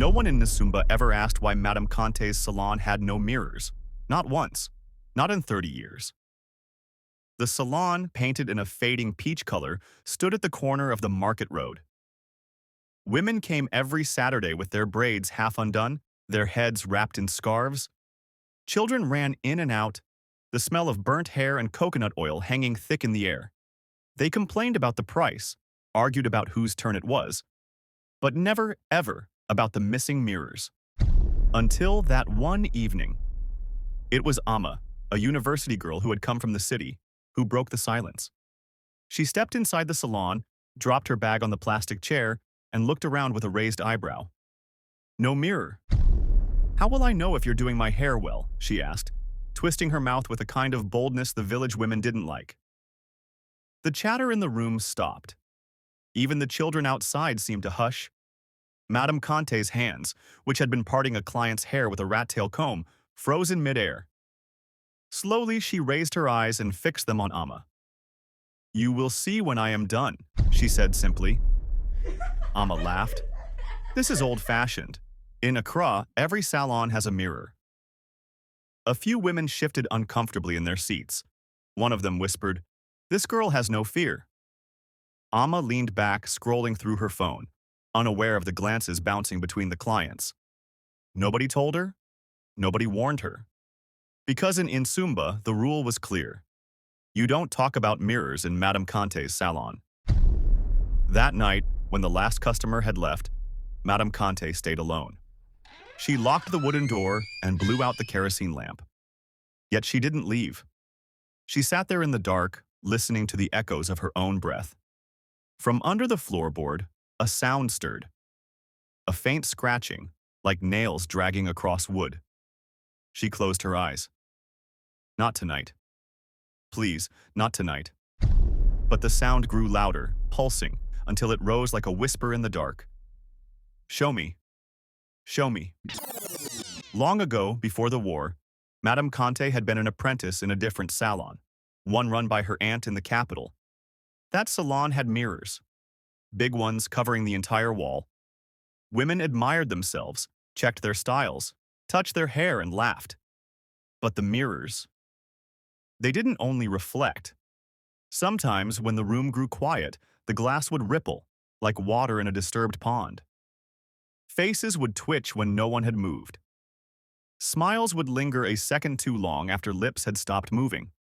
No one in Nsumba ever asked why Madam Kante's salon had no mirrors. Not once. Not in 30 years. The salon, painted in a fading peach color, stood at the corner of the market road. Women came every Saturday with their braids half undone, their heads wrapped in scarves. Children ran in and out, the smell of burnt hair and coconut oil hanging thick in the air. They complained about the price, argued about whose turn it was, but never, ever about the missing mirrors. Until that one evening. It was Amma, a university girl who had come from the city, who broke the silence. She stepped inside the salon, dropped her bag on the plastic chair, and looked around with a raised eyebrow. "No mirror. How will I know if you're doing my hair well?" she asked, twisting her mouth with a kind of boldness the village women didn't like. The chatter in the room stopped. Even the children outside seemed to hush. Madam Kante's hands, which had been parting a client's hair with a rat-tail comb, froze in midair. Slowly, she raised her eyes and fixed them on Amma. "You will see when I am done," she said simply. Amma laughed. "This is old-fashioned. In Accra, every salon has a mirror." A few women shifted uncomfortably in their seats. One of them whispered, "This girl has no fear." Amma leaned back, scrolling through her phone, unaware of the glances bouncing between the clients. Nobody told her. Nobody warned her. Because in Nsumba, the rule was clear. You don't talk about mirrors in Madam Kante's salon. That night, when the last customer had left, Madam Kante stayed alone. She locked the wooden door and blew out the kerosene lamp. Yet she didn't leave. She sat there in the dark, listening to the echoes of her own breath. From under the floorboard, a sound stirred. A faint scratching, like nails dragging across wood. She closed her eyes. Not tonight. Please, not tonight. But the sound grew louder, pulsing, until it rose like a whisper in the dark. "Show me. Show me." Long ago, before the war, Madam Kante had been an apprentice in a different salon, one run by her aunt in the capital. That salon had mirrors, big ones covering the entire wall. Women admired themselves, checked their styles, touched their hair and laughed. But the mirrors, they didn't only reflect. Sometimes, when the room grew quiet, the glass would ripple, like water in a disturbed pond. Faces would twitch when no one had moved. Smiles would linger a second too long after lips had stopped moving.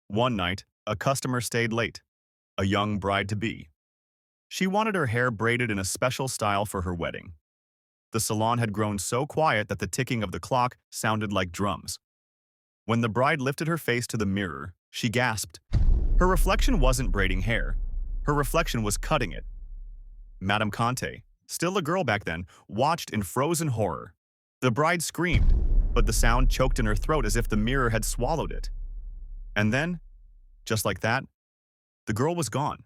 One night, a customer stayed late, a young bride-to-be. She wanted her hair braided in a special style for her wedding. The salon had grown so quiet that the ticking of the clock sounded like drums. When the bride lifted her face to the mirror, she gasped. Her reflection wasn't braiding hair. Her reflection was cutting it. Madam Kante, still a girl back then, watched in frozen horror. The bride screamed, but the sound choked in her throat as if the mirror had swallowed it. And then, just like that, the girl was gone.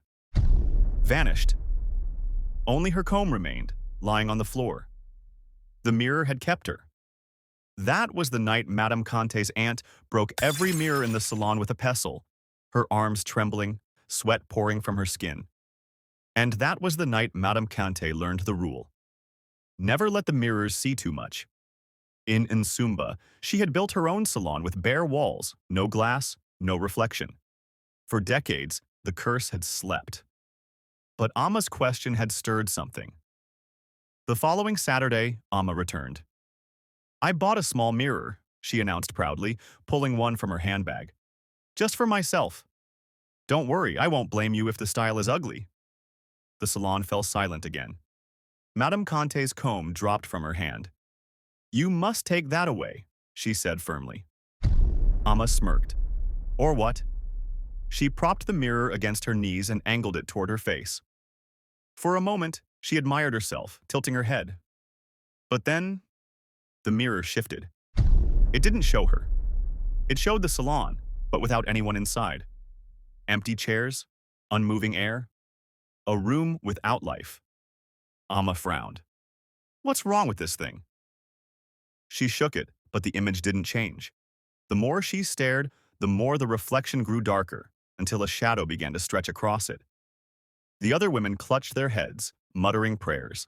Vanished. Only her comb remained, lying on the floor. The mirror had kept her. That was the night Madam Kante's aunt broke every mirror in the salon with a pestle, her arms trembling, sweat pouring from her skin. And that was the night Madam Kante learned the rule. Never let the mirrors see too much. In Nsumba, she had built her own salon with bare walls, no glass, no reflection. For decades, the curse had slept. But Amma's question had stirred something. The following Saturday, Amma returned. "I bought a small mirror," she announced proudly, pulling one from her handbag. "Just for myself. Don't worry, I won't blame you if the style is ugly." The salon fell silent again. Madam Kante's comb dropped from her hand. "You must take that away," she said firmly. Amma smirked. "Or what?" She propped the mirror against her knees and angled it toward her face. For a moment, she admired herself, tilting her head. But then, the mirror shifted. It didn't show her. It showed the salon, but without anyone inside. Empty chairs, unmoving air, a room without life. Amma frowned. "What's wrong with this thing?" She shook it, but the image didn't change. The more she stared, the more the reflection grew darker, until a shadow began to stretch across it. The other women clutched their heads, muttering prayers.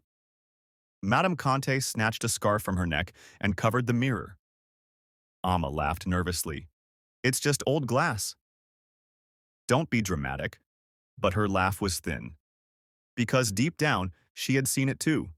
Madam Kante snatched a scarf from her neck and covered the mirror. Amma laughed nervously. It's just old glass. Don't be dramatic. But her laugh was thin. Because deep down, she had seen it too.